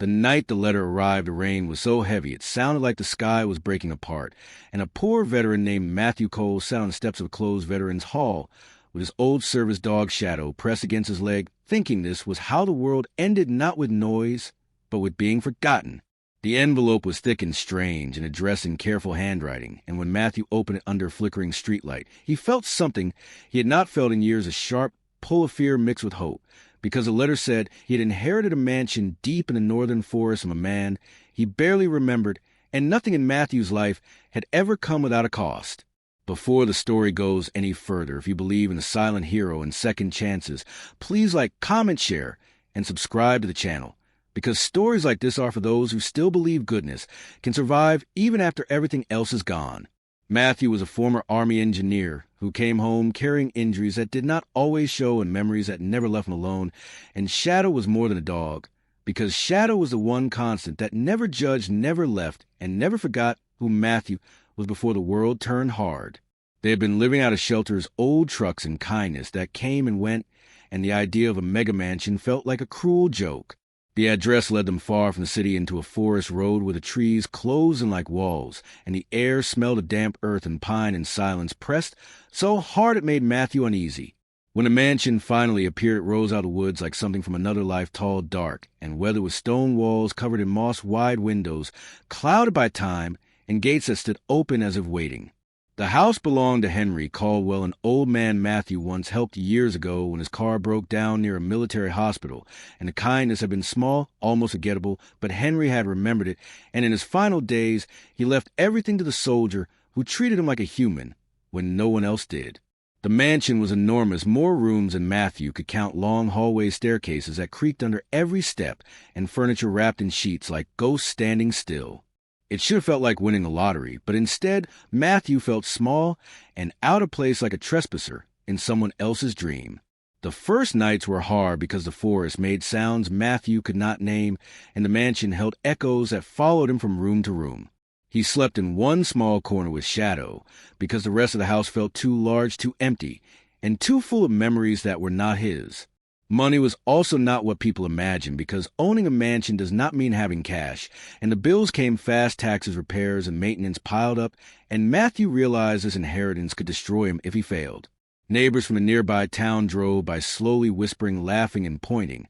The night the letter arrived, the rain was so heavy it sounded like the sky was breaking apart, and a poor veteran named Matthew Cole sat on the steps of a closed veterans' hall with his old service dog Shadow pressed against his leg, thinking this was how the world ended, not with noise, but with being forgotten. The envelope was thick and strange and addressed in careful handwriting, and when Matthew opened it under a flickering streetlight, he felt something he had not felt in years, a sharp pull of fear mixed with hope, because the letter said he had inherited a mansion deep in the northern forest of a man he barely remembered, and nothing in Matthew's life had ever come without a cost. Before the story goes any further, if you believe in the silent hero and second chances, please like, comment, share, and subscribe to the channel, because stories like this are for those who still believe goodness can survive even after everything else is gone. Matthew was a former Army engineer who came home carrying injuries that did not always show and memories that never left him alone, and Shadow was more than a dog, because Shadow was the one constant that never judged, never left, and never forgot who Matthew was before the world turned hard. They had been living out of shelters, old trucks, and kindness that came and went, and the idea of a mega mansion felt like a cruel joke. The address led them far from the city into a forest road where the trees closed in like walls, and the air smelled of damp earth and pine and silence pressed so hard it made Matthew uneasy. When the mansion finally appeared, it rose out of the woods like something from another life, tall, dark, and weathered with stone walls covered in moss-wide windows, clouded by time, and gates that stood open as if waiting. The house belonged to Henry Caldwell, an old man Matthew once helped years ago when his car broke down near a military hospital, and the kindness had been small, almost forgettable, but Henry had remembered it, and in his final days he left everything to the soldier who treated him like a human when no one else did. The mansion was enormous, more rooms than Matthew could count, long hallway staircases that creaked under every step, and furniture wrapped in sheets like ghosts standing still. It should have felt like winning a lottery, but instead, Matthew felt small and out of place like a trespasser in someone else's dream. The first nights were hard because the forest made sounds Matthew could not name, and the mansion held echoes that followed him from room to room. He slept in one small corner with Shadow because the rest of the house felt too large, too empty, and too full of memories that were not his. Money was also not what people imagine, because owning a mansion does not mean having cash, and the bills came fast, taxes, repairs, and maintenance piled up, and Matthew realized his inheritance could destroy him if he failed. Neighbors from a nearby town drove by, slowly whispering, laughing, and pointing,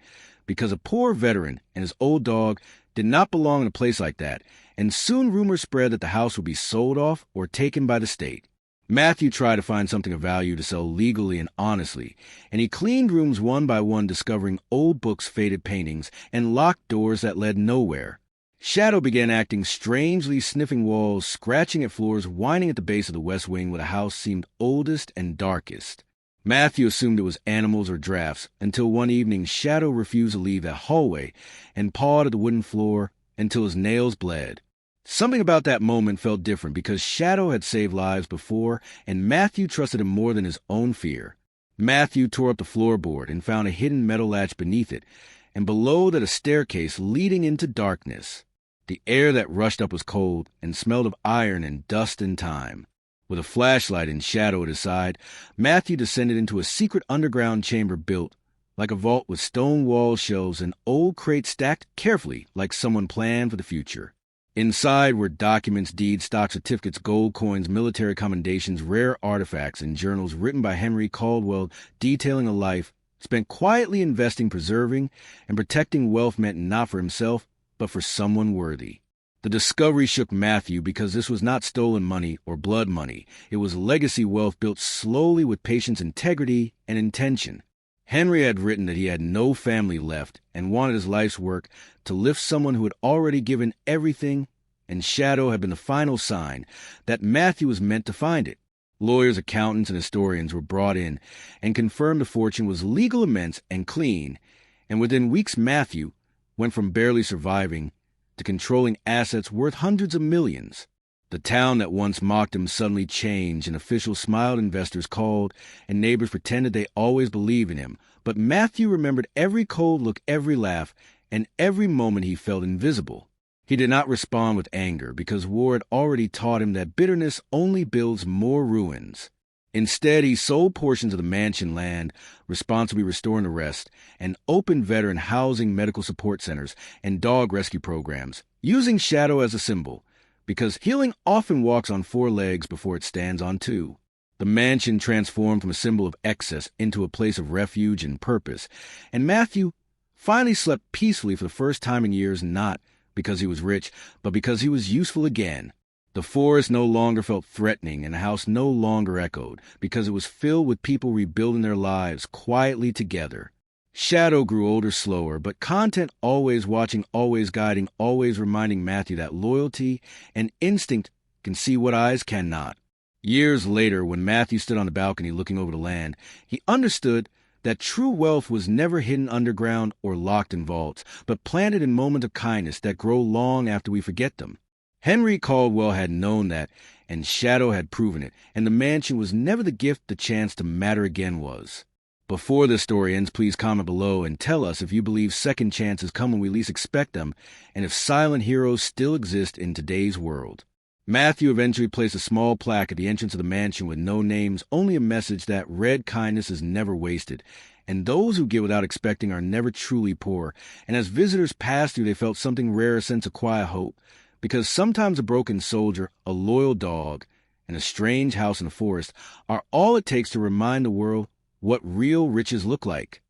because a poor veteran and his old dog did not belong in a place like that, and soon rumors spread that the house would be sold off or taken by the state. Matthew tried to find something of value to sell legally and honestly, and he cleaned rooms one by one, discovering old books, faded paintings, and locked doors that led nowhere. Shadow began acting strangely, sniffing walls, scratching at floors, whining at the base of the west wing where the house seemed oldest and darkest. Matthew assumed it was animals or drafts, until one evening Shadow refused to leave that hallway and pawed at the wooden floor until his nails bled. Something about that moment felt different, because Shadow had saved lives before, and Matthew trusted him more than his own fear. Matthew tore up the floorboard and found a hidden metal latch beneath it, and below that a staircase leading into darkness. The air that rushed up was cold and smelled of iron and dust and time. With a flashlight and Shadow at his side, Matthew descended into a secret underground chamber built like a vault with stone wall shelves and old crates stacked carefully like someone planned for the future. Inside were documents, deeds, stock certificates, gold coins, military commendations, rare artifacts, and journals written by Henry Caldwell detailing a life spent quietly investing, preserving, and protecting wealth meant not for himself, but for someone worthy. The discovery shook Matthew, because this was not stolen money or blood money. It was legacy wealth built slowly with patience, integrity, and intention. Henry had written that he had no family left and wanted his life's work to lift someone who had already given everything, and Shadow had been the final sign that Matthew was meant to find it. Lawyers, accountants, and historians were brought in and confirmed the fortune was legal, immense, and clean, and within weeks Matthew went from barely surviving to controlling assets worth hundreds of millions. The town that once mocked him suddenly changed, and officials smiled, investors called, and neighbors pretended they always believed in him. But Matthew remembered every cold look, every laugh, and every moment he felt invisible. He did not respond with anger, because war had already taught him that bitterness only builds more ruins. Instead, he sold portions of the mansion land, responsibly restoring the rest, and opened veteran housing, medical support centers, and dog rescue programs, using shadow as a symbol, because healing often walks on four legs before it stands on two. The mansion transformed from a symbol of excess into a place of refuge and purpose, and Matthew finally slept peacefully for the first time in years, not because he was rich, but because he was useful again. The forest no longer felt threatening, and the house no longer echoed, because it was filled with people rebuilding their lives quietly together. Shadow grew older slower, but content always watching, always guiding, always reminding Matthew that loyalty and instinct can see what eyes cannot. Years later, when Matthew stood on the balcony looking over the land, he understood that true wealth was never hidden underground or locked in vaults, but planted in moments of kindness that grow long after we forget them. Henry Caldwell had known that, and Shadow had proven it, and the mansion was never the gift the chance to matter again was. Before this story ends, please comment below and tell us if you believe second chances come when we least expect them, and if silent heroes still exist in today's world. Matthew eventually placed a small plaque at the entrance of the mansion with no names, only a message that red kindness is never wasted, and those who give without expecting are never truly poor, and as visitors passed through they felt something rare, a sense of quiet hope, because sometimes a broken soldier, a loyal dog, and a strange house in the forest are all it takes to remind the world what real riches look like.